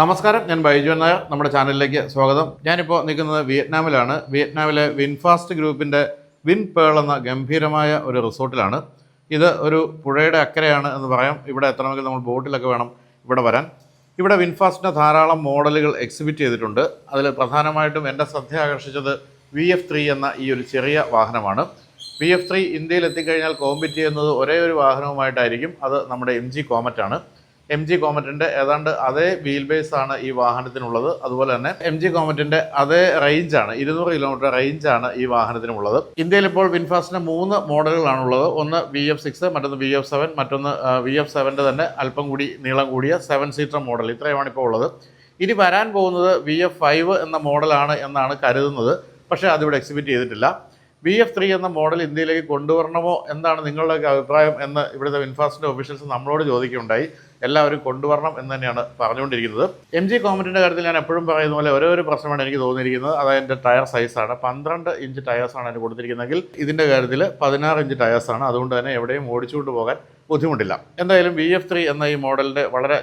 നമസ്കാരം, ഞാൻ ബൈജു നായർ. നമ്മുടെ ചാനലിലേക്ക് സ്വാഗതം. ഞാനിപ്പോൾ നിൽക്കുന്നത് വിയറ്റ്നാമിലാണ്. വിയറ്റ്നാമിലെ വിൻഫാസ്റ്റ് ഗ്രൂപ്പിൻ്റെ വിൻ പേൾ എന്ന ഗംഭീരമായ ഒരു റിസോർട്ടിലാണ്. ഇത് ഒരു പുഴയുടെ അക്കരയാണ് എന്ന് പറയാം. ഇവിടെ എത്തണമെങ്കിൽ നമ്മൾ ബോട്ടിലൊക്കെ വേണം ഇവിടെ വരാൻ. ഇവിടെ വിൻഫാസ്റ്റിൻ്റെ ധാരാളം മോഡലുകൾ എക്സിബിറ്റ് ചെയ്തിട്ടുണ്ട്. അതിൽ പ്രധാനമായിട്ടും എൻ്റെ ശ്രദ്ധ ആകർഷിച്ചത് VF3 എന്ന ഈ ഒരു ചെറിയ വാഹനമാണ്. VF3 ഇന്ത്യയിൽ എത്തിക്കഴിഞ്ഞാൽ കോമ്പറ്റ് ചെയ്യുന്നത് ഒരേ ഒരു വാഹനവുമായിട്ടായിരിക്കും. അത് നമ്മുടെ MG കോമറ്റാണ്. MG കോമറ്റിൻ്റെ ഏതാണ്ട് അതേ വീൽ ബേസ് ആണ് ഈ വാഹനത്തിനുള്ളത്. അതുപോലെ തന്നെ MG കോമറ്റിൻ്റെ അതേ റേഞ്ചാണ്, 200 കിലോമീറ്റർ റേഞ്ചാണ് ഈ വാഹനത്തിനുള്ളത്. ഇന്ത്യയിൽ ഇപ്പോൾ വിൻഫാസ്റ്റിന് 3 മോഡലുകളാണുള്ളത്. ഒന്ന് VF6, മറ്റൊന്ന് VF7, മറ്റൊന്ന് VF7ൻ്റെ തന്നെ അല്പം കൂടി നീളം കൂടിയ 7 സീറ്റർ മോഡൽ. ഇത്രയുമാണ് ഇപ്പോൾ ഉള്ളത്. ഇനി വരാൻ പോകുന്നത് VF5 എന്ന മോഡലാണ് എന്നാണ് കരുതുന്നത്. പക്ഷേ അതിവിടെ എക്സിബിറ്റ് ചെയ്തിട്ടില്ല. VF3 എന്ന മോഡൽ ഇന്ത്യയിലേക്ക് കൊണ്ടുവരണമോ, എന്താണ് നിങ്ങളുടെയൊക്കെ അഭിപ്രായം എന്ന് ഇവിടുത്തെ വിൻഫാസ്റ്റിൻ്റെ ഒഫീഷ്യൽസ് നമ്മളോട് ചോദിക്കുകയുണ്ടായി. എല്ലാവരും കൊണ്ടുവരണം എന്ന് തന്നെയാണ് പറഞ്ഞുകൊണ്ടിരിക്കുന്നത്. MG കോമറ്റിൻ്റെ കാര്യത്തിൽ ഞാൻ എപ്പോഴും പറയുന്ന പോലെ ഒരേ ഒരു പ്രശ്നമാണ് എനിക്ക് തോന്നിയിരിക്കുന്നത്. അതായത് ടയർ സൈസാണ്. 12 ഇഞ്ച് ടയേഴ്സാണ് അതിന് കൊടുത്തിരിക്കുന്നതെങ്കിൽ ഇതിൻ്റെ കാര്യത്തിൽ 16 ഇഞ്ച് ടയേഴ്സാണ്. അതുകൊണ്ട് തന്നെ എവിടെയും ഓടിച്ചുകൊണ്ട് പോകാൻ ബുദ്ധിമുട്ടില്ല. എന്തായാലും VF3 എന്ന ഈ മോഡലിൻ്റെ വളരെ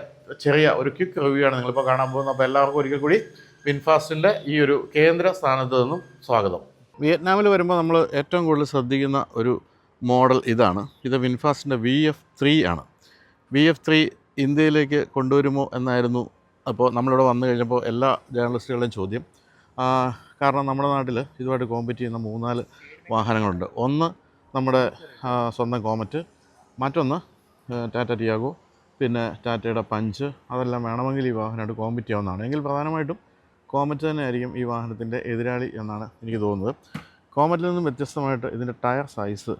ചെറിയ ഒരു ക്വിക്ക് റിവ്യൂ ആണ് നിങ്ങളിപ്പോൾ കാണാൻ പോകുന്നത്. അപ്പോൾ എല്ലാവർക്കും ഒരിക്കൽ കൂടി വിൻഫാസ്റ്റിൻ്റെ ഈ ഒരു കേന്ദ്ര സ്ഥാനത്ത് നിന്നും സ്വാഗതം. വിയറ്റ്നാമിൽ വരുമ്പോൾ നമ്മൾ ഏറ്റവും കൂടുതൽ ശ്രദ്ധിക്കുന്ന ഒരു മോഡൽ ഇതാണ്. ഇത് വിൻഫാസ്റ്റിൻ്റെ VF3 ആണ്. VF3 ഇന്ത്യയിലേക്ക് കൊണ്ടുവരുമോ എന്നായിരുന്നു അപ്പോൾ നമ്മളിവിടെ വന്നു കഴിഞ്ഞപ്പോൾ എല്ലാ ജേർണലിസ്റ്റുകളുടെയും ചോദ്യം. കാരണം നമ്മുടെ നാട്ടിൽ ഇതുമായിട്ട് കോമ്പറ്റ് ചെയ്യുന്ന 3-4 വാഹനങ്ങളുണ്ട്. ഒന്ന് നമ്മുടെ സ്വന്തം കോമറ്റ്, മറ്റൊന്ന് ടാറ്റ ടിയാഗോ, പിന്നെ ടാറ്റയുടെ പഞ്ച്. അതെല്ലാം വേണമെങ്കിൽ ഈ വാഹനമായിട്ട് കോമ്പറ്റ് ചെയ്യാവുന്നതാണ്. എങ്കിൽ പ്രധാനമായിട്ടും കോമറ്റ് തന്നെയായിരിക്കും ഈ വാഹനത്തിൻ്റെ എതിരാളി എന്നാണ് എനിക്ക് തോന്നുന്നത്. കോമറ്റിൽ നിന്നും വ്യത്യസ്തമായിട്ട് ഇതിൻ്റെ ടയർ സൈസ്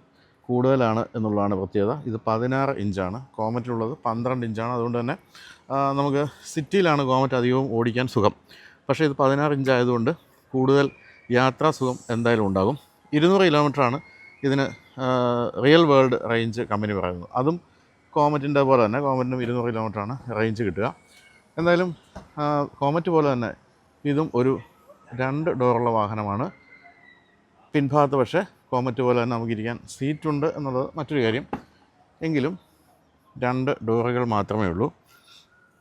കൂടുതലാണ് എന്നുള്ളതാണ് പ്രത്യേകത. ഇത് 16 ഇഞ്ചാണ്. കോമറ്റിലുള്ളത് 12 ഇഞ്ചാണ്. അതുകൊണ്ട് തന്നെ നമുക്ക് സിറ്റിയിലാണ് കോമറ്റ് അധികവും ഓടിക്കാൻ സുഖം. പക്ഷേ ഇത് 16 ഇഞ്ച് ആയതുകൊണ്ട് കൂടുതൽ യാത്രാ സുഖം എന്തായാലും ഉണ്ടാകും. 200 കിലോമീറ്ററാണ് ഇതിന് റിയൽ വേൾഡ് റേഞ്ച് കമ്പനി പറയുന്നത്. അതും കോമറ്റിൻ്റെ പോലെ തന്നെ കോമറ്റിനും 200 കിലോമീറ്ററാണ് റേഞ്ച് കിട്ടുക. എന്തായാലും കോമറ്റ് പോലെ തന്നെ ഇതും ഒരു 2 ഡോറുള്ള വാഹനമാണ്. പിൻഭാഗത്ത് പക്ഷേ കോമറ്റ് പോലെ തന്നെ നമുക്കിരിക്കാൻ സീറ്റുണ്ട് എന്നുള്ളത് മറ്റൊരു കാര്യം. എങ്കിലും 2 ഡോറുകൾ മാത്രമേ ഉള്ളൂ.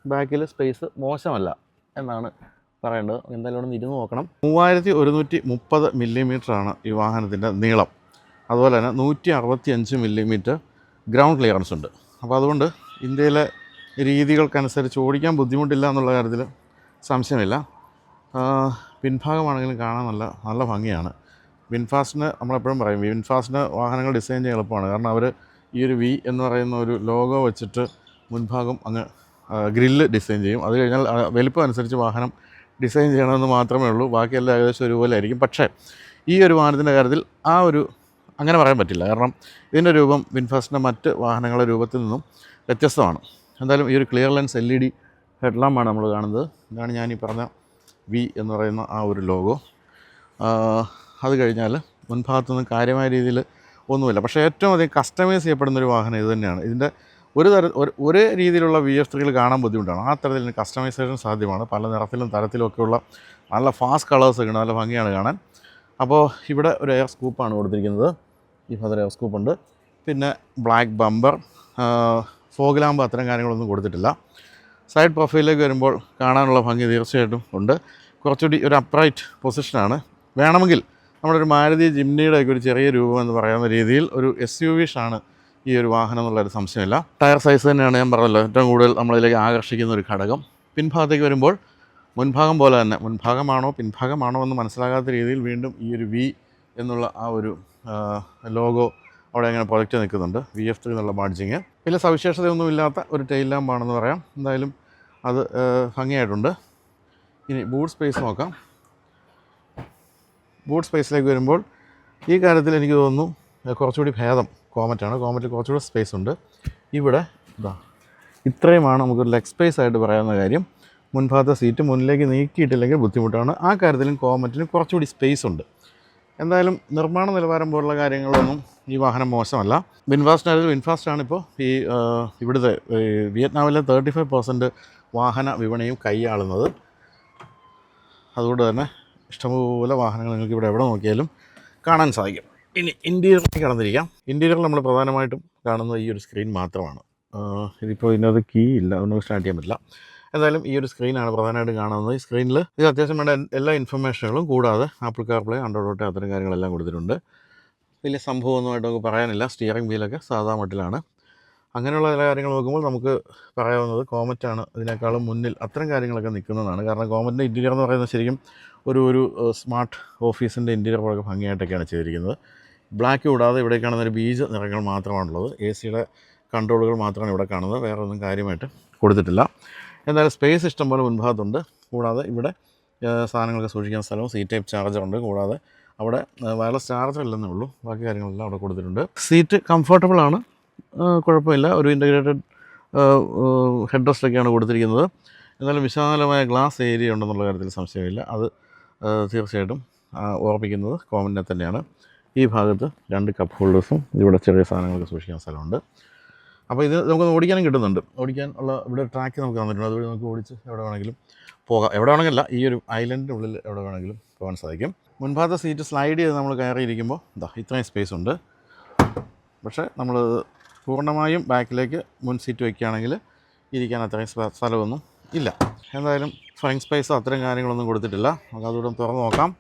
ബാക്കിൽ സ്പേസ് മോശമല്ല എന്നാണ് പറയേണ്ടത്. എന്തായാലും ഇവിടെ നിന്ന് ഇരുന്ന് നോക്കണം. 3130 മില്ലിമീറ്ററാണ് ഈ വാഹനത്തിൻ്റെ നീളം. അതുപോലെ തന്നെ 165 മില്ലിമീറ്റർ ഗ്രൗണ്ട് ക്ലിയറൻസ് ഉണ്ട്. അപ്പോൾ അതുകൊണ്ട് ഇന്ത്യയിലെ രീതികൾക്കനുസരിച്ച് ഓടിക്കാൻ ബുദ്ധിമുട്ടില്ല എന്നുള്ള കാര്യത്തിൽ സംശയമില്ല. പിൻഭാഗമാണെങ്കിലും കാണാൻ നല്ല ഭംഗിയാണ്. വിൻഫാസ്റ്റിന് നമ്മളെപ്പോഴും പറയും, വിൻഫാസ്റ്റിന് വാഹനങ്ങൾ ഡിസൈൻ ചെയ്യാൻ എളുപ്പമാണ്. കാരണം അവർ ഈ ഒരു V എന്ന് പറയുന്ന ഒരു ലോഗോ വെച്ചിട്ട് മുൻഭാഗം അങ്ങ് ഗ്രില്ല് ഡിസൈൻ ചെയ്യും. അത് കഴിഞ്ഞാൽ വലിപ്പം അനുസരിച്ച് വാഹനം ഡിസൈൻ ചെയ്യണമെന്ന് മാത്രമേ ഉള്ളൂ. ബാക്കിയെല്ലാം ഏകദേശം ഒരുപോലെ ആയിരിക്കും. പക്ഷേ ഈ ഒരു വാഹനത്തിൻ്റെ കാര്യത്തിൽ അങ്ങനെ പറയാൻ പറ്റില്ല. കാരണം ഇതിൻ്റെ രൂപം വിൻഫാസ്റ്റിൻ്റെ മറ്റ് വാഹനങ്ങളുടെ രൂപത്തിൽ നിന്നും വ്യത്യസ്തമാണ്. എന്തായാലും ഈ ഒരു ക്ലിയർ ലെൻസ് LED ഹെഡ്ലാമ്പാണ് നമ്മൾ കാണുന്നത്. ഇതാണ് ഞാൻ ഈ പറഞ്ഞ V എന്ന് പറയുന്ന ആ ഒരു ലോഗോ. അത് കഴിഞ്ഞാൽ മുൻഭാഗത്തുനിന്ന് കാര്യമായ രീതിയിൽ ഒന്നുമില്ല. പക്ഷേ ഏറ്റവും അധികം കസ്റ്റമൈസ് ചെയ്യപ്പെടുന്നൊരു വാഹനം ഇത് തന്നെയാണ്. ഇതിൻ്റെ ഒരേ രീതിയിലുള്ള VF3കൾ കാണാൻ ബുദ്ധിമുട്ടാണ്. ആ തരത്തിൽ കസ്റ്റമൈസേഷൻ സാധ്യമാണ്. പല നിറത്തിലും തരത്തിലും ഒക്കെയുള്ള നല്ല ഫാസ്റ്റ് കളേഴ്സൊക്കെ ഉണ്ട്. നല്ല ഭംഗിയാണ് കാണാൻ. അപ്പോൾ ഇവിടെ ഒരു എയർ സ്കൂപ്പാണ് കൊടുത്തിരിക്കുന്നത്. ഈ ഭാഗത്ത് എയർ സ്കൂപ്പുണ്ട്. പിന്നെ ബ്ലാക്ക് ബമ്പർ, ഫോഗ് ലാമ്പ്, അത്തരം കാര്യങ്ങളൊന്നും കൊടുത്തിട്ടില്ല. സൈഡ് പ്രൊഫൈലിലേക്ക് വരുമ്പോൾ കാണാനുള്ള ഭംഗി തീർച്ചയായിട്ടും ഉണ്ട്. കുറച്ചുകൂടി ഒരു അപ്രൈറ്റ് പൊസിഷനാണ്. വേണമെങ്കിൽ നമ്മളൊരു മാരുതി ജിംനിയുടെ ഒക്കെ ഒരു ചെറിയ രൂപം എന്ന് പറയുന്ന രീതിയിൽ ഒരു SUV-ഷാണ് ഈ ഒരു വാഹനം എന്നുള്ളൊരു സംശയമില്ല. ടയർ സൈസ് തന്നെയാണ് ഞാൻ പറഞ്ഞല്ലോ ഏറ്റവും കൂടുതൽ നമ്മളിതിലേക്ക് ആകർഷിക്കുന്ന ഒരു ഘടകം. പിൻഭാഗത്തേക്ക് വരുമ്പോൾ മുൻഭാഗം പോലെ തന്നെ, മുൻഭാഗമാണോ പിൻഭാഗമാണോ എന്ന് മനസ്സിലാകാത്ത രീതിയിൽ വീണ്ടും ഈ ഒരു V എന്നുള്ള ആ ഒരു ലോഗോ അവിടെ അങ്ങനെ പ്രൊജക്റ്റ് നിൽക്കുന്നുണ്ട്. VF3 എന്നുള്ള ബാഡ്ജിങ്. വലിയ സവിശേഷതയൊന്നുമില്ലാത്ത ഒരു ടെയിൽ ലാമ്പാണെന്ന് പറയാം. എന്തായാലും അത് ഭംഗിയായിട്ടുണ്ട്. ഇനി ബൂട്ട് സ്പേസ് നോക്കാം. ബൂട്ട് സ്പേസിലേക്ക് വരുമ്പോൾ ഈ കാര്യത്തിൽ എനിക്ക് തോന്നുന്നു കുറച്ചുകൂടി ഭേദം കോമറ്റാണ്. കോമറ്റിൽ കുറച്ചുകൂടി സ്പേസ് ഉണ്ട്. ഇവിടെ ഇത്രയുമാണ് നമുക്കൊരു ലെഗ് സ്പേസ് ആയിട്ട് പറയാവുന്ന കാര്യം. മുൻഭാഗത്തെ സീറ്റ് മുന്നിലേക്ക് നീക്കിയിട്ടില്ലെങ്കിൽ ബുദ്ധിമുട്ടാണ്. ആ കാര്യത്തിലും കോമറ്റിന് കുറച്ചുകൂടി സ്പേസ് ഉണ്ട്. എന്തായാലും നിർമ്മാണ നിലവാരം പോലുള്ള കാര്യങ്ങളൊന്നും ഈ വാഹനം മോശമല്ല. വിൻഫാസ്റ്റാണ് ഇപ്പോൾ ഈ ഇവിടുത്തെ വിയറ്റ്നാമിലെ 35% വാഹന വിപണിയും കൈയാളുന്നത്. അതുകൊണ്ട് തന്നെ ഇഷ്ടംപോലെ വാഹനങ്ങൾ നിങ്ങൾക്ക് ഇവിടെ എവിടെ നോക്കിയാലും കാണാൻ സാധിക്കും. ഇനി ഇൻറ്റീരിയറിലേക്ക് കടന്നിരിക്കാം. ഇൻറ്റീരിയറിൽ നമ്മൾ പ്രധാനമായിട്ടും കാണുന്നത് ഈ ഒരു സ്ക്രീൻ മാത്രമാണ്. ഇതിപ്പോൾ ഇതിനകത്ത് കീ ഇല്ല, അതുകൊണ്ട് സ്റ്റാർട്ട് ചെയ്യാൻ പറ്റില്ല. എന്തായാലും ഈ ഒരു സ്ക്രീനാണ് പ്രധാനമായിട്ടും കാണുന്നത്. ഈ സ്ക്രീനിൽ ഇത് അത്യാവശ്യം വേണ്ട എല്ലാ ഇൻഫർമേഷനുകളും കൂടാതെ ആപ്പിൾ കാർപ്ലേ, ആൻഡ്രോയിഡ് ഓട്ടോ അത്തരം കാര്യങ്ങളെല്ലാം കൊടുത്തിട്ടുണ്ട്. വലിയ സംഭവമൊന്നുമായിട്ട് നമുക്ക് പറയാനില്ല. സ്റ്റിയറിംഗ് വീലൊക്കെ സാധാ മട്ടിലാണ്. അങ്ങനെയുള്ള ചില കാര്യങ്ങൾ നോക്കുമ്പോൾ നമുക്ക് പറയാവുന്നത് കോമറ്റാണ് ഇതിനേക്കാളും മുന്നിൽ അത്തരം കാര്യങ്ങളൊക്കെ നിൽക്കുന്നതാണ്. കാരണം കോമറ്റിൻ്റെ ഇൻറ്റീരിയർ എന്ന് പറയുന്നത് ശരിക്കും ഒരു സ്മാർട്ട് ഓഫീസിൻ്റെ ഇൻറ്റീരിയർ വളരെ ഭംഗിയായിട്ടൊക്കെയാണ് ചെയ്തിരിക്കുന്നത്. ബ്ലാക്ക് കൂടാതെ ഇവിടെ കാണുന്ന ഒരു ബീജ് നിറങ്ങൾ മാത്രമാണുള്ളത്. AC-യുടെ കൺട്രോളുകൾ മാത്രമാണ് ഇവിടെ കാണുന്നത്. വേറെ ഒന്നും കാര്യമായിട്ട് കൊടുത്തിട്ടില്ല. എന്തായാലും സ്പേസ് ഇഷ്ടംപോലെ മുൻഭാഗത്തുണ്ട്. കൂടാതെ ഇവിടെ സാധനങ്ങളൊക്കെ സൂക്ഷിക്കാൻ സ്ഥലവും സി ടൈപ്പ് ചാർജറുണ്ട്. കൂടാതെ അവിടെ വയർലെസ് ചാർജർ ഇല്ലെന്നേ ഉള്ളൂ. ബാക്കി കാര്യങ്ങളെല്ലാം അവിടെ കൊടുത്തിട്ടുണ്ട്. സീറ്റ് കംഫർട്ടബിളാണ്, കുഴപ്പമില്ല. ഒരു ഇൻ്റഗ്രേറ്റഡ് ഹെഡ് റെസ്റ്റൊക്കെയാണ് കൊടുത്തിരിക്കുന്നത്. എന്നാലും വിശാലമായ ഗ്ലാസ് ഏരിയ ഉണ്ടെന്നുള്ള കാര്യത്തിൽ സംശയമില്ല. അത് തീർച്ചയായിട്ടും ഓർമ്മിക്കുന്നത് കോമറ്റിനെ തന്നെയാണ്. ഈ ഭാഗത്ത് 2 കപ്പ് ഹോൾഡേഴ്സും ഇവിടെ ചെറിയ സാധനങ്ങളൊക്കെ സൂക്ഷിക്കാൻ സ്ഥലമുണ്ട്. അപ്പോൾ ഇത് നമുക്ക് ഓടിക്കാനും കിട്ടുന്നുണ്ട്. ഓടിക്കാൻ ഉള്ള ഇവിടെ ട്രാക്ക് നമുക്ക് തന്നിട്ടുണ്ട്. അതുവഴി നമുക്ക് ഓടിച്ച് എവിടെ വേണമെങ്കിലും പോകാം. എവിടെ വേണമെങ്കിലല്ല, ഈ ഒരു ഐലൻഡിൻ്റെ ഉള്ളിൽ എവിടെ വേണമെങ്കിലും പോകാൻ സാധിക്കും. മുൻഭാഗത്തെ സീറ്റ് സ്ലൈഡ് ചെയ്ത് നമ്മൾ കയറിയിരിക്കുമ്പോൾ ഇത്രയും സ്പേസ് ഉണ്ട്. പക്ഷേ നമ്മൾ പൂർണ്ണമായും ബാക്കിലേക്ക് മുൻ സീറ്റ് വയ്ക്കുകയാണെങ്കിൽ ഇരിക്കാൻ അത്രയും സ്ഥലമൊന്നും ഇല്ല. എന്തായാലും ഫ്രണ്ട് സ്പേസോ അത്തരം കാര്യങ്ങളൊന്നും കൊടുത്തിട്ടില്ല. നമുക്ക് അതുകൂടെ തുറന്ന് നോക്കാം.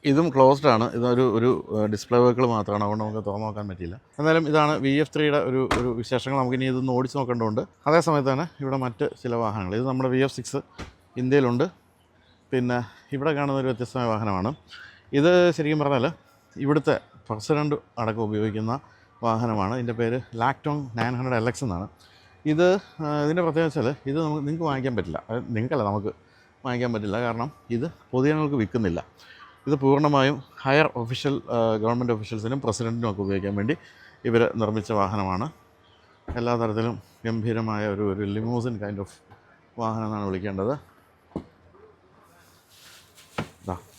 ഇതും ക്ലോസ്ഡ് ആണ്. ഇതൊരു ഡിസ്പ്ലേ വർക്കുകൾ മാത്രമാണ്, അതുകൊണ്ട് നമുക്ക് തുറന്ന് നോക്കാൻ പറ്റില്ല. എന്തായാലും ഇതാണ് VF3യുടെ ഒരു വിശേഷങ്ങൾ. നമുക്കിനി ഇതൊന്ന് ഓടിച്ച് നോക്കേണ്ടതുണ്ട്. അതേ സമയത്ത് തന്നെ ഇവിടെ മറ്റ് ചില വാഹനങ്ങൾ, ഇത് നമ്മുടെ VF6 ഇന്ത്യയിലുണ്ട്. പിന്നെ ഇവിടെ കാണുന്ന ഒരു വ്യത്യസ്തമായ വാഹനമാണ്. ഇത് ശരിക്കും പറഞ്ഞാൽ ഇവിടുത്തെ പ്രസിഡൻ്റ് അടക്കം ഉപയോഗിക്കുന്ന വാഹനമാണ്. ഇതിൻ്റെ പേര് ലാക്ടോങ് 900 LX എന്നാണ്. ഇതിൻ്റെ പ്രത്യേകത വെച്ചാൽ ഇത് നിങ്ങൾക്ക് വാങ്ങിക്കാൻ പറ്റില്ല. നിങ്ങൾക്കല്ല, നമുക്ക് വാങ്ങിക്കാൻ പറ്റില്ല. കാരണം ഇത് പൊതുജനങ്ങൾക്ക് വിൽക്കുന്നില്ല. ഇത് പൂർണ്ണമായും ഹയർ ഒഫീഷ്യൽ ഗവൺമെൻറ് ഒഫീഷ്യൽസിനും പ്രസിഡൻറ്റിനും ഒക്കെ ഉപയോഗിക്കാൻ വേണ്ടി ഇവർ നിർമ്മിച്ച വാഹനമാണ്. എല്ലാ തരത്തിലും ഗംഭീരമായ ഒരു ലിമോസിൻ കൈൻഡ് ഓഫ് വാഹനം എന്നാണ് വിളിക്കേണ്ടത്.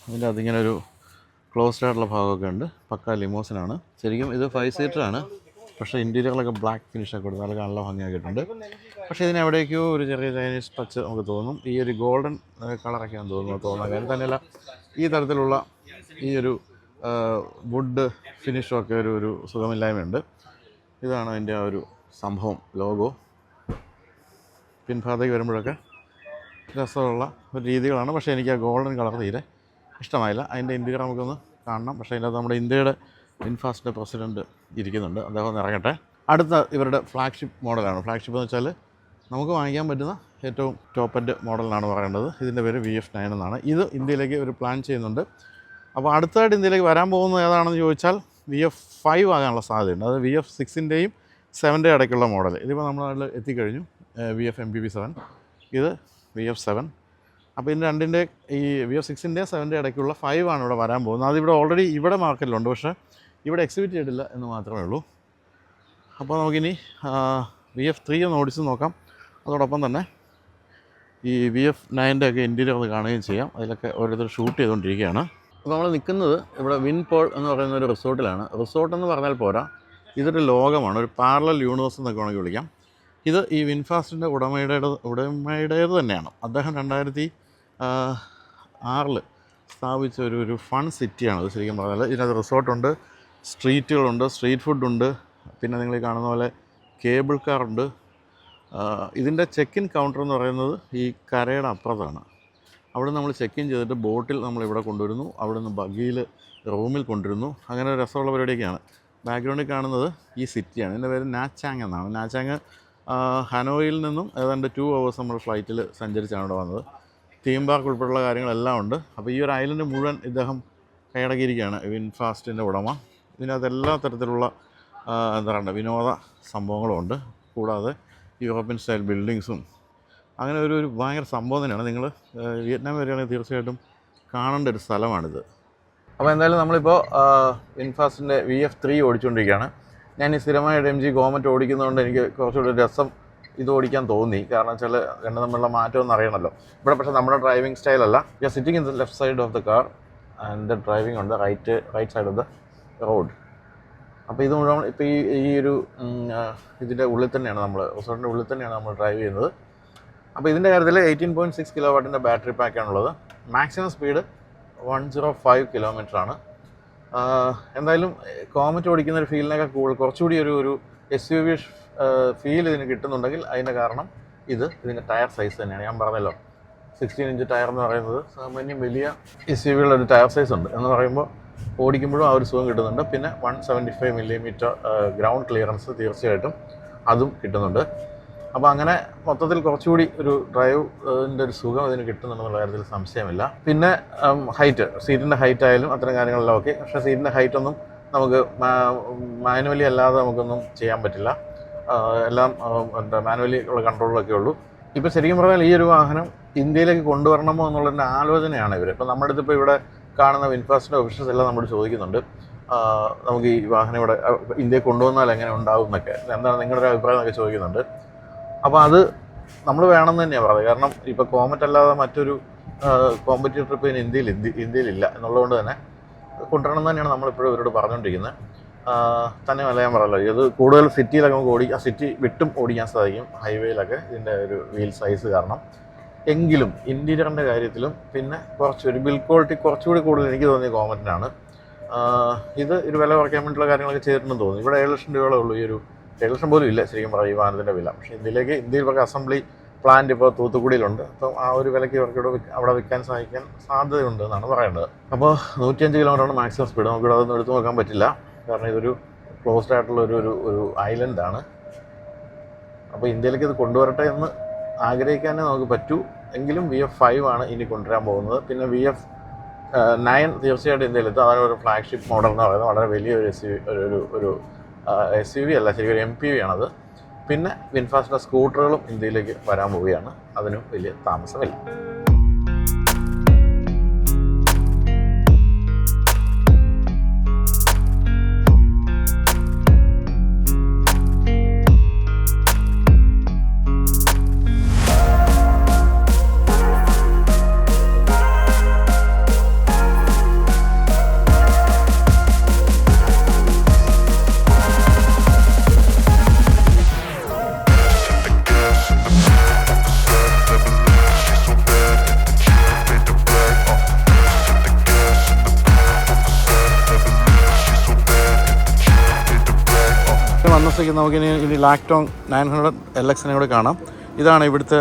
അതിൻ്റെ അതിങ്ങനെ ഒരു ക്ലോസ്ഡ് ആയിട്ടുള്ള ഭാഗമൊക്കെ ഉണ്ട്. പക്ക ലിമോസിനാണ്. ശരിക്കും ഇത് 5 സീറ്ററാണ്. പക്ഷേ ഇൻറ്റീരിയറിലൊക്കെ ബ്ലാക്ക് ഫിനിഷൊക്കെ കൊടുത്ത് അതൊക്കെ നല്ല ഭംഗിയാക്കിയിട്ടുണ്ട്. പക്ഷേ ഇതിനെവിടേക്കോ ഒരു ചെറിയ ചൈനീസ് ടച്ച് നമുക്ക് തോന്നും. ഈ ഒരു ഗോൾഡൻ കളറൊക്കെയാണെന്ന് തോന്നുന്ന കാര്യം തന്നെയല്ല, ഈ തരത്തിലുള്ള ഈ ഒരു വുഡ് ഫിനിഷൊക്കെ ഒരു സുഖമില്ലായ്മയുണ്ട്. ഇതാണ് അതിൻ്റെ ആ ഒരു സംഭവം, ലോഗോ. പിൻഭാഗത്തേക്ക് വരുമ്പോഴൊക്കെ രസമുള്ള ഒരു രീതികളാണ്. പക്ഷേ എനിക്ക് ആ ഗോൾഡൻ കളർ തീരെ ഇഷ്ടമായില്ല. അതിൻ്റെ ഇൻറ്റീരിയർ നമുക്കൊന്ന് കാണണം. പക്ഷേ അതിനകത്ത് നമ്മുടെ ഇന്ത്യയുടെ വിൻഫാസ്റ്റിൻ്റെ പ്രസിഡൻറ്റ് ഇരിക്കുന്നുണ്ട്. അദ്ദേഹം ഒന്ന് ഇറങ്ങട്ടെ. അടുത്ത ഇവരുടെ ഫ്ലാഗ്ഷിപ്പ് മോഡലാണ്. ഫ്ലാഗ്ഷിപ്പ് എന്ന് വെച്ചാൽ നമുക്ക് വാങ്ങിക്കാൻ പറ്റുന്ന ഏറ്റവും ടോപ്പ് എൻഡ് മോഡലാണ് പറയേണ്ടത്. ഇതിൻ്റെ പേര് VF9 എന്നാണ്. ഇത് ഇന്ത്യയിലേക്ക് ഒരു പ്ലാൻ ചെയ്യുന്നുണ്ട്. അപ്പോൾ അടുത്തായിട്ട് ഇന്ത്യയിലേക്ക് വരാൻ പോകുന്നത് ഏതാണെന്ന് ചോദിച്ചാൽ VF5 ആകാനുള്ള സാധ്യതയുണ്ട്. അത് VF6ൻ്റെയും 7ൻ്റെ ഇടയ്ക്കുള്ള മോഡൽ. ഇതിപ്പോൾ നമ്മുടെ നാട്ടിൽ എത്തിക്കഴിഞ്ഞു. VF MPV7, ഇത് VF7. അപ്പോൾ ഇതിൻ്റെ രണ്ടിൻ്റെ ഈ VF6ൻ്റെയും 7ൻ്റെ ഇടയ്ക്കുള്ള 5 ആണ് ഇവിടെ വരാൻ പോകുന്നത്. അതിവിടെ ഓൾറെഡി ഇവിടെ മാർക്കറ്റിലുണ്ട്, പക്ഷേ ഇവിടെ എക്സിബിറ്റ് ചെയ്തിട്ടില്ല എന്ന് മാത്രമേ ഉള്ളൂ. അപ്പോൾ നമുക്കിനി VF3 ഒന്ന് ഓടിച്ച് നോക്കാം. അതോടൊപ്പം തന്നെ ഈ VF9ൻ്റെ ഒക്കെ ഇൻറ്റീരിയർ ഒന്ന് കാണുകയും ചെയ്യാം. അതിലൊക്കെ ഓരോരുത്തർ ഷൂട്ട് ചെയ്തുകൊണ്ടിരിക്കുകയാണ്. അപ്പോൾ നമ്മൾ നിൽക്കുന്നത് ഇവിടെ വിൻപേൾ എന്ന് പറയുന്ന ഒരു റിസോർട്ടിലാണ്. റിസോർട്ട് എന്ന് പറഞ്ഞാൽ പോരാ, ഇതൊരു ലോകമാണ്, ഒരു പാരലൽ യൂണിവേഴ്സ് എന്നൊക്കെ വേണമെങ്കിൽ വിളിക്കാം. ഇത് ഈ വിൻഫാസ്റ്റിൻ്റെ ഉടമയുടേത് തന്നെയാണ്. അദ്ദേഹം 2006 സ്ഥാപിച്ച ഒരു ഫൺ സിറ്റിയാണ് അത്. ശരിക്കും പറഞ്ഞാൽ ഇതിനകത്ത് റിസോർട്ടുണ്ട്, സ്ട്രീറ്റുകളുണ്ട്, സ്ട്രീറ്റ് ഫുഡുണ്ട്, പിന്നെ നിങ്ങൾ ഈ കാണുന്ന പോലെ കേബിൾ കാറുണ്ട്. ഇതിൻ്റെ ചെക്ക് ഇൻ കൗണ്ടർ എന്ന് പറയുന്നത് ഈ കരയുടെ അപ്പുറത്താണ്. അവിടെ നമ്മൾ ചെക്ക് ഇൻ ചെയ്തിട്ട് ബോട്ടിൽ നമ്മളിവിടെ കൊണ്ടുവരുന്നു, അവിടെ നിന്ന് ബഗ്ഗിയിൽ റൂമിൽ കൊണ്ടുവരുന്നു. അങ്ങനെ ഒരു രസമുള്ള പരിപാടിയൊക്കെയാണ്. ബാക്ക്ഗ്രൗണ്ടിൽ കാണുന്നത് ഈ സിറ്റിയാണ്. ഇതിൻ്റെ പേര് നാച്ചാങ് എന്നാണ്. നാച്ചാങ് ഹനോയിൽ നിന്നും ഏതാണ്ട് 2 hours നമ്മൾ ഫ്ലൈറ്റിൽ സഞ്ചരിച്ചാണ് ഇവിടെ വന്നത്. തീം പാർക്ക് ഉൾപ്പെടെയുള്ള കാര്യങ്ങളെല്ലാം ഉണ്ട്. അപ്പോൾ ഈ ഒരു ഐലൻഡ് മുഴുവൻ ഇദ്ദേഹം കൈയടക്കിയിരിക്കുകയാണ് വിൻഫാസ്റ്റിൻ്റെ ഉടമ. ഇതിനകത്ത് എല്ലാ തരത്തിലുള്ള എന്താ പറയുക വിനോദ സംഭവങ്ങളുമുണ്ട്. കൂടാതെ യൂറോപ്യൻ സ്റ്റൈൽ ബിൽഡിങ്സും അങ്ങനെ ഒരു ഭയങ്കര സംഭവം തന്നെയാണ്. നിങ്ങൾ വിയറ്റ്നാം വരികയാണെങ്കിൽ തീർച്ചയായിട്ടും കാണേണ്ട ഒരു സ്ഥലമാണിത്. അപ്പോൾ എന്തായാലും നമ്മളിപ്പോൾ വിൻഫാസ്റ്റിൻ്റെ VF3 ഓടിച്ചുകൊണ്ടിരിക്കുകയാണ്. ഞാൻ ഈ സ്ഥിരമായിട്ട് MG ഗോമറ്റ് ഓടിക്കുന്നതുകൊണ്ട് എനിക്ക് കുറച്ചുകൂടി രസം ഇത് ഓടിക്കാൻ തോന്നി. കാരണം വെച്ചാൽ രണ്ടും തമ്മിലുള്ള മാറ്റമൊന്നും അറിയണമല്ലോ. ഇവിടെ പക്ഷേ നമ്മുടെ ഡ്രൈവിംഗ് സ്റ്റൈലല്ല. You are sitting in the left side of the car and the driving on the right side of the road. അപ്പോൾ ഇത് മുഴുവൻ ഇപ്പോൾ ഈ ഒരു ഇതിൻ്റെ ഉള്ളിൽ തന്നെയാണ് റിസോർട്ടിൻ്റെ ഉള്ളിൽ തന്നെയാണ് നമ്മൾ ഡ്രൈവ് ചെയ്യുന്നത്. അപ്പോൾ ഇതിൻ്റെ കാര്യത്തിൽ 18.6 kW ബാറ്ററി പാക്കാണുള്ളത്. മാക്സിമം സ്പീഡ് 105 km ആണ്. എന്തായാലും കോമറ്റ് ഓടിക്കുന്ന ഒരു ഫീലിനൊക്കെ കുറച്ചുകൂടി ഒരു SUV ഫീൽ ഇതിന് കിട്ടുന്നുണ്ടെങ്കിൽ അതിൻ്റെ കാരണം ഇതിൻ്റെ ടയർ സൈസ് തന്നെയാണ്. ഞാൻ പറഞ്ഞല്ലോ 16 ഇഞ്ച് ടയർ എന്ന് പറയുന്നത് സാമാന്യം വലിയ SUV-കളുടെ ഒരു ടയർ സൈസ് ഉണ്ട് എന്ന് പറയുമ്പോൾ ഓടിക്കുമ്പോഴും ആ ഒരു സുഖം കിട്ടുന്നുണ്ട്. പിന്നെ 175 മില്ലിമീറ്റർ ഗ്രൗണ്ട് ക്ലിയറൻസ് തീർച്ചയായിട്ടും അതും കിട്ടുന്നുണ്ട്. അപ്പോൾ അങ്ങനെ മൊത്തത്തിൽ കുറച്ചുകൂടി ഒരു ഡ്രൈവിൻ്റെ ഒരു സുഖം ഇതിന് കിട്ടുന്നുണ്ടെന്നുള്ള കാര്യത്തിൽ സംശയമില്ല. പിന്നെ ഹൈറ്റ്, സീറ്റിൻ്റെ ഹൈറ്റ് ആയാലും അത്തരം കാര്യങ്ങളെല്ലാം ഓക്കെ. പക്ഷേ സീറ്റിൻ്റെ ഹൈറ്റൊന്നും നമുക്ക് മാനുവലി അല്ലാതെ നമുക്കൊന്നും ചെയ്യാൻ പറ്റില്ല. എല്ലാം മാനുവലി ഉള്ള കൺട്രോളൊക്കെ ഉള്ളൂ. ഇപ്പോൾ ശരിക്കും പറഞ്ഞാൽ ഈ ഒരു വാഹനം ഇന്ത്യയിലേക്ക് കൊണ്ടുവരണമോ എന്നുള്ളതിൻ്റെ ആലോചനയാണ് ഇവർ. ഇപ്പോൾ നമ്മുടെ അടുത്തിപ്പോൾ ഇവിടെ കാണുന്ന വിൻഫാസ്റ്റിൻ്റെ ഓഫീസേഴ്സ് എല്ലാം നമ്മൾ ചോദിക്കുന്നുണ്ട്, നമുക്ക് ഈ വാഹനം ഇവിടെ ഇന്ത്യയിൽ കൊണ്ടുവന്നാൽ എങ്ങനെ ഉണ്ടാവും എന്നൊക്കെ, എന്താണ് നിങ്ങളുടെ ഒരു അഭിപ്രായം എന്നൊക്കെ ചോദിക്കുന്നുണ്ട്. അപ്പോൾ അത് നമ്മൾ വേണമെന്ന് തന്നെയാണ് പറയുന്നത്. കാരണം ഇപ്പോൾ കോമറ്റ് അല്ലാതെ മറ്റൊരു കോമ്പറ്റീറ്റർ ഇപ്പോൾ ഇന്ത്യയിലില്ല എന്നുള്ളതുകൊണ്ട് തന്നെ കൊണ്ടുവരണം തന്നെയാണ് നമ്മളിപ്പോഴും ഇവരോട് പറഞ്ഞുകൊണ്ടിരിക്കുന്നത്. തന്നെയല്ല ഞാൻ പറയല്ലോ, ഇത് കൂടുതൽ സിറ്റിയിലൊക്കെ നമുക്ക് സിറ്റി വിട്ടും ഓടിക്കാൻ സാധിക്കും, ഹൈവേയിലൊക്കെ ഇതിൻ്റെ ഒരു വീൽ സൈസ് കാരണം. എങ്കിലും ഇൻറ്റീരിയറിൻ്റെ കാര്യത്തിലും പിന്നെ കുറച്ചൊരു ബിൽഡ് ക്വാളിറ്റി കുറച്ചുകൂടി കൂടുതൽ എനിക്ക് തോന്നിയ കോമറ്റിനാണ്. ഇത് ഒരു വില കുറയ്ക്കാൻ വേണ്ടിയിട്ടുള്ള കാര്യങ്ങളൊക്കെ ചെയ്തിട്ടുണ്ടെന്ന് തോന്നുന്നു. ഇവിടെ 7 ലക്ഷം രൂപയോളം ഉള്ളൂ. ഈ ഒരു 7 ലക്ഷം പോലും ഇല്ല ശരിക്കും പറയും ഈ വാഹനത്തിൻ്റെ വില. പക്ഷേ ഇന്ത്യയിൽ ഇവർക്ക് അസംബ്ലി പ്ലാന്റ് ഇപ്പോൾ തൂത്തുക്കുടിയിലുണ്ട്. അപ്പം ആ ഒരു വിലയ്ക്ക് ഇവർക്ക് അവിടെ വിൽക്കാൻ സാധ്യതയുണ്ട് എന്നാണ് പറയേണ്ടത്. അപ്പോൾ 105 കിലോമീറ്ററാണ് മാക്സിമം സ്പീഡ്. നമുക്കിവിടെ അതൊന്നും എടുത്തു നോക്കാൻ പറ്റില്ല, കാരണം ഇതൊരു ക്ലോസ്ഡ് ആയിട്ടുള്ള ഒരു ഐലൻഡാണ്. അപ്പോൾ ഇന്ത്യയിലേക്ക് ഇത് കൊണ്ടുവരട്ടെ എന്ന് ആഗ്രഹിക്കാനേ നമുക്ക് പറ്റൂ. എങ്കിലും VF5 ആണ് ഇനി കൊണ്ടുവരാൻ പോകുന്നത്. പിന്നെ VF9 തീർച്ചയായിട്ടും ഇന്ത്യയിലെത്തും. അതാണ് ഒരു ഫ്ലാഗ്ഷിപ്പ് മോഡൽ എന്ന് പറയുന്നത്. വളരെ വലിയൊരു SUV അല്ല, ശരിക്കും ഒരു MPV ആണത്. പിന്നെ വിൻഫാസ്റ്റിൻ്റെ സ്കൂട്ടറുകളും ഇന്ത്യയിലേക്ക് വരാൻ പോവുകയാണ്. അതിനും വലിയ താമസമില്ല. നമുക്കിനി ലാക്ടോങ് 900 LXനെ കൂടെ കാണാം. ഇതാണ് ഇവിടുത്തെ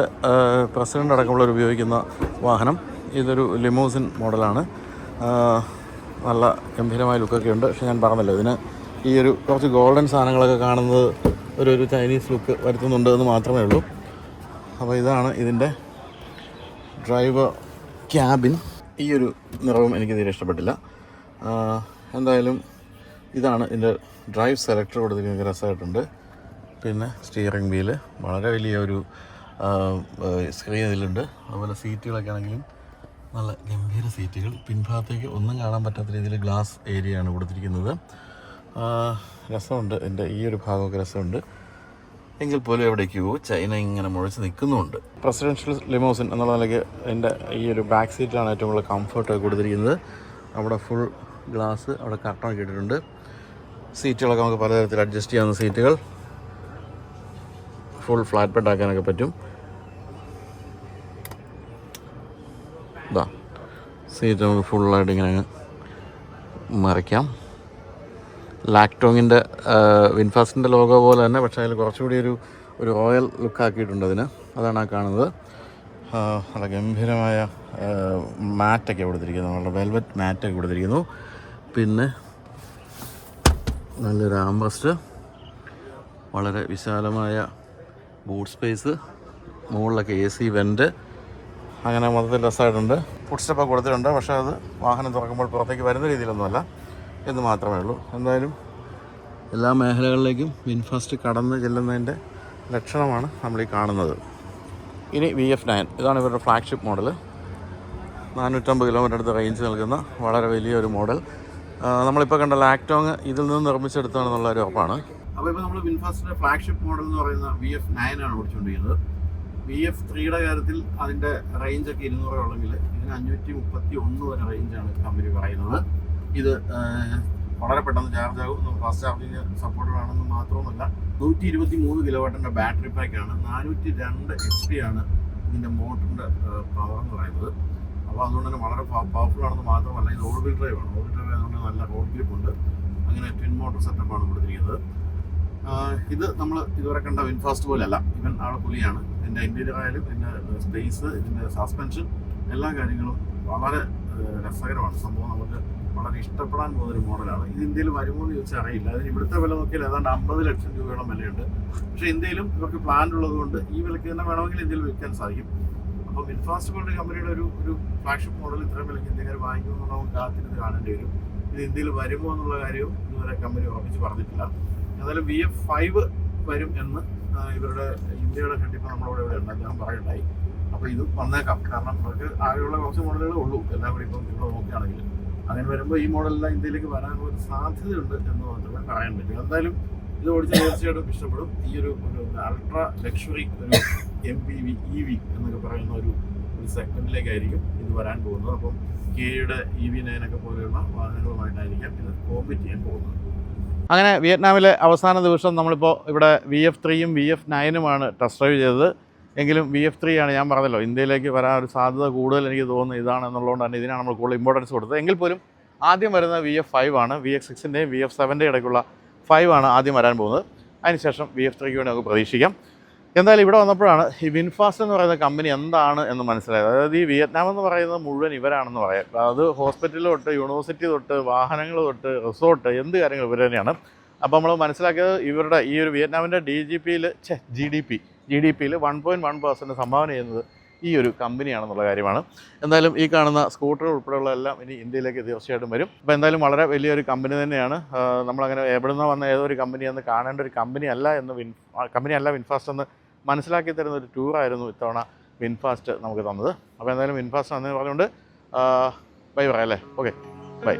പ്രസിഡൻ്റ് അടക്കമുള്ളവർ ഉപയോഗിക്കുന്ന വാഹനം. ഇതൊരു ലിമൂസിൻ മോഡലാണ്. നല്ല ഗംഭീരമായ ലുക്കൊക്കെ ഉണ്ട്. പക്ഷേ ഞാൻ പറഞ്ഞല്ലോ, ഇതിന് ഈ ഒരു കുറച്ച് ഗോൾഡൻ സാധനങ്ങളൊക്കെ കാണുന്നത് ഒരു ചൈനീസ് ലുക്ക് വരുത്തുന്നുണ്ട് എന്ന് മാത്രമേ ഉള്ളൂ. അപ്പോൾ ഇതാണ് ഇതിൻ്റെ ഡ്രൈവർ ക്യാബിൻ. ഈ ഒരു നിറവും എനിക്ക് തീരെ ഇഷ്ടപ്പെട്ടില്ല. എന്തായാലും ഇതാണ് ഇതിൻ്റെ ഡ്രൈവ് സെലക്ടർ കൊടുത്തിരിക്കുന്ന രസമായിട്ടുണ്ട്. പിന്നെ സ്റ്റിയറിംഗ് വീല്, വളരെ വലിയ ഒരു സ്ക്രീൻ ഇതിലുണ്ട്. അതുപോലെ സീറ്റുകളൊക്കെ ആണെങ്കിലും നല്ല ഗംഭീര സീറ്റുകൾ. പിൻഭാഗത്തേക്ക് ഒന്നും കാണാൻ പറ്റാത്ത രീതിയിൽ ഗ്ലാസ് ഏരിയയാണ് കൊടുത്തിരിക്കുന്നത്. രസമുണ്ട്, എൻ്റെ ഈ ഒരു ഭാഗമൊക്കെ രസമുണ്ട്. എങ്കിൽ പോലും എവിടേക്കോ ചൈന ഇങ്ങനെ മുഴച്ച് നിൽക്കുന്നുമുണ്ട്. പ്രസിഡൻഷ്യൽ ലിമോസിൻ എന്നുള്ള നിലയ്ക്ക് എൻ്റെ ഈ ഒരു ബാക്ക് സീറ്റിലാണ് ഏറ്റവും കൂടുതൽ കംഫർട്ടൊക്കെ കൊടുത്തിരിക്കുന്നത്. അവിടെ ഫുൾ ഗ്ലാസ്, അവിടെ കർട്ടനൊക്കെ ഇട്ടിട്ടുണ്ട്. സീറ്റുകളൊക്കെ നമുക്ക് പലതരത്തിൽ അഡ്ജസ്റ്റ് ചെയ്യാവുന്ന സീറ്റുകൾ. ഫുൾ ഫ്ലാറ്റ് ബെഡ് ആക്കാനൊക്കെ പറ്റും. ഇതാ സീറ്റ് നമുക്ക് ഫുള്ളായിട്ട് ഇങ്ങനെ മറിക്കാം. ലാക്ടോങ്ങിൻ്റെ വിൻഫാസ്റ്റിൻ്റെ ലോഗോ പോലെ തന്നെ, പക്ഷേ അതിൽ കുറച്ചുകൂടി ഒരു റോയൽ ലുക്കാക്കിയിട്ടുണ്ട് അതിന്. അതാണ് ആ കാണുന്നത്. നല്ല ഗംഭീരമായ മാറ്റൊക്കെ കൊടുത്തിരിക്കുന്നു, നല്ല വെൽവെറ്റ് മാറ്റൊക്കെ കൊടുത്തിരിക്കുന്നു. പിന്നെ നല്ലൊരു ആംറസ്റ്റ്, വളരെ വിശാലമായ ബൂട്ട് സ്പേസ്, മുകളിലൊക്കെ AC വെൻറ്റ്, അങ്ങനെ മൊത്തത്തിൽ രസമായിട്ടുണ്ട്. ഫുഡ് സ്റ്റെപ്പൊക്കെ കൊടുത്തിട്ടുണ്ട്, പക്ഷേ അത് വാഹനം തുറക്കുമ്പോൾ പുറത്തേക്ക് വരുന്ന രീതിയിലൊന്നുമല്ല എന്ന് മാത്രമേ ഉള്ളൂ. എന്തായാലും എല്ലാ മേഖലകളിലേക്കും വിൻഫാസ്റ്റ് കടന്ന് ചെല്ലുന്നതിൻ്റെ ലക്ഷണമാണ് നമ്മൾ ഈ കാണുന്നത്. ഇനി VF9, ഇതാണ് ഇവരുടെ ഫ്ലാഗ്ഷിപ്പ് മോഡൽ. 450 കിലോമീറ്റർ അടുത്ത് റേഞ്ച് നൽകുന്ന വളരെ വലിയൊരു മോഡൽ. നമ്മളിപ്പോൾ കണ്ട ലാക്ടോങ് ഇതിൽ നിന്ന് നിർമ്മിച്ചെടുത്താണെന്നുള്ള ഒരു ഉറപ്പാണ്. അപ്പോൾ ഇപ്പോൾ നമ്മൾ വിൻഫാസ്റ്റിൻ്റെ ഫ്ലാഗ്ഷിപ്പ് മോഡൽ എന്ന് പറയുന്ന VF9 ആണ് ഓടിച്ചുകൊണ്ടിരിക്കുന്നത്. VF3യുടെ കാര്യത്തിൽ അതിൻ്റെ റേഞ്ചൊക്കെ 200 ഉള്ളെങ്കിൽ ഇതിന് 531 വരെ റേഞ്ചാണ് കമ്പനി പറയുന്നത്. ഇത് വളരെ പെട്ടെന്ന് ചാർജ് ആകും. ഫാസ്റ്റ് ചാർജിങ് സപ്പോർട്ടഡ് ആണെന്ന് മാത്രമല്ല 123 കിലോവാട്ടിൻ്റെ ബാറ്ററി പാക്കാണ്. 402 HP ആണ് ഇതിൻ്റെ മോട്ടറിൻ്റെ പവർ എന്ന് പറയുന്നത്. അപ്പോൾ അതുകൊണ്ട് തന്നെ വളരെ പവർഫുൾ ആണെന്ന് മാത്രമല്ല, ഇത് ഓൾ വീൽ ഡ്രൈവ് ആണ്. ഓൾ വീൽ ഡ്രൈവ് ആയതുകൊണ്ട് നല്ല റോഡ് ഗ്രിപ്പ് ഉണ്ട്. അങ്ങനെ ട്വിൻ മോട്ടർ സെറ്റപ്പാണ് കൊടുത്തിരിക്കുന്നത്. ഇത് നമ്മൾ ഇതുവരെ കണ്ട വിൻഫാസ്റ്റ് പോലെയല്ല, ഇവൻ ആളെ പുലിയാണ്. ഇതിൻ്റെ ഇൻറ്റീരിയർ ആയാലും ഇതിൻ്റെ സ്പേസ്, ഇതിൻ്റെ സസ്പെൻഷൻ, എല്ലാ കാര്യങ്ങളും വളരെ രസകരമാണ്. സംഭവം നമുക്ക് വളരെ ഇഷ്ടപ്പെടാൻ പോകുന്നൊരു മോഡലാണ്. ഇത് ഇന്ത്യയിൽ വരുമോ എന്ന് ചോദിച്ചാൽ അറിയില്ല. അതിന് ഇവിടുത്തെ വില നോക്കിയാൽ ഏതാണ്ട് 50 ലക്ഷം രൂപയോളം വിലയുണ്ട്. പക്ഷേ ഇന്ത്യയിലും ഇവർക്ക് പ്ലാൻ ഉള്ളത് കൊണ്ട് ഈ വിലയ്ക്ക് തന്നെ വേണമെങ്കിൽ ഇന്ത്യയിൽ വിൽക്കാൻ സാധിക്കും. അപ്പോൾ വിൻഫാസ്റ്റ് പോലുള്ള കമ്പനിയുടെ ഒരു ഫ്ലാഗ്ഷിപ്പ് മോഡൽ ഇത്രയും വിലയ്ക്ക് ഇന്ത്യക്കാർ വാങ്ങിക്കുമെന്നുള്ള നമുക്ക് കാത്തിരുന്ന് കാണേണ്ടി വരും. ഇത് ഇന്ത്യയിൽ വരുമോ എന്നുള്ള കാര്യവും ഇതുവരെ കമ്പനി ഉറപ്പിച്ച് പറഞ്ഞിട്ടില്ല. എന്നാലും VF5 വരും എന്ന് ഇവരുടെ ഇന്ത്യയുടെ ഹെഡിപ്പോൾ നമ്മുടെ ഇവിടെ ഉണ്ട്, അദ്ദേഹം പറയുണ്ടായി. അപ്പോൾ ഇത് വന്നേക്കാം, കാരണം അവർക്ക് ആകെയുള്ള കുറച്ച് മോഡലുകളേ ഉള്ളൂ എല്ലാം കൂടി ഇപ്പം ഇവിടെ നോക്കുകയാണെങ്കിൽ. അങ്ങനെ വരുമ്പോൾ ഈ മോഡലെല്ലാം ഇന്ത്യയിലേക്ക് വരാനുള്ള ഒരു സാധ്യതയുണ്ട് എന്ന് മാത്രമേ പറയാൻ പറ്റൂ. എന്തായാലും ഇത് ഓടിച്ച് തീർച്ചയായിട്ടും ഇഷ്ടപ്പെടും. ഈ ഒരു അൾട്രാ ലക്ഷറി ഒരു MPV EV എന്നൊക്കെ പറയുന്ന ഒരു സെഗ്മെന്റിലേക്കായിരിക്കും ഇത് വരാൻ പോകുന്നത്. അപ്പം KA-യുടെ EV9 ഒക്കെ പോലെയുള്ള വാഹനങ്ങളുമായിട്ടായിരിക്കാം ഇത് കോമ്പീറ്റ് ചെയ്യാൻ പോകുന്നത്. അങ്ങനെ വിയറ്റ്നാമിലെ അവസാന ദിവസം നമ്മളിപ്പോൾ ഇവിടെ VF3യും VF9ഉമാണ് ടെസ്റ്റ് ഡ്രൈവ് ചെയ്തത്. എങ്കിലും VF3 ആണ് ഞാൻ പറഞ്ഞല്ലോ ഇന്ത്യയിലേക്ക് വരാൻ ഒരു സാധ്യത കൂടുതൽ എനിക്ക് തോന്നുന്നു ഇതാണെന്നുള്ളതുകൊണ്ട് തന്നെ ഇതിനാണ് നമ്മൾ കൂടുതൽ ഇമ്പോർട്ടൻസ് കൊടുത്തത്. എങ്കിൽ പോലും ആദ്യം വരുന്ന VF5 ആണ്. VX6ൻ്റെയും VF7ൻ്റെയും ഇടയ്ക്കുള്ള 5 ആണ് ആദ്യം വരാൻ പോകുന്നത്. അതിനുശേഷം VF3ക്ക് വേണ്ടി നമുക്ക് പ്രതീക്ഷിക്കാം. എന്തായാലും ഇവിടെ വന്നപ്പോഴാണ് ഈ വിൻഫാസ്റ്റ് എന്ന് പറയുന്ന കമ്പനി എന്താണ് എന്ന് മനസ്സിലായത്. അതായത് ഈ വിയറ്റ്നാം എന്ന് പറയുന്നത് മുഴുവൻ ഇവരാണെന്ന് പറയാം. അത് ഹോസ്പിറ്റൽ തൊട്ട് യൂണിവേഴ്സിറ്റി തൊട്ട് വാഹനങ്ങൾ തൊട്ട് റിസോർട്ട് എന്ത് കാര്യങ്ങൾ ഇവർ തന്നെയാണ്. അപ്പോൾ നമ്മൾ മനസ്സിലാക്കിയത് ഇവരുടെ ഈ ഒരു വിയറ്റ്നാമിൻ്റെ GDP-യിൽ 1.1% സംഭാവന ചെയ്യുന്നത് ഈ ഒരു കമ്പനിയാണെന്നുള്ള കാര്യമാണ്. എന്തായാലും ഈ കാണുന്ന സ്കൂട്ടർ ഉൾപ്പെടെയുള്ള എല്ലാം ഇനി ഇന്ത്യയിലേക്ക് തീർച്ചയായിട്ടും വരും. അപ്പോൾ എന്തായാലും വളരെ വലിയൊരു കമ്പനി തന്നെയാണ്. നമ്മളങ്ങനെ എവിടെ നിന്ന് വന്ന ഏതൊരു കമ്പനിയെന്ന് കാണേണ്ട ഒരു കമ്പനിയല്ല വിൻഫാസ്റ്റ് എന്ന് മനസ്സിലാക്കി തരുന്ന ഒരു ടൂറായിരുന്നു ഇത്തവണ വിൻഫാസ്റ്റ് നമുക്ക് തന്നത്. അപ്പോൾ എന്തായാലും വിൻഫാസ്റ്റ് നന്ദി പറഞ്ഞുകൊണ്ട് ബൈ പറയാം അല്ലേ? Okay, by.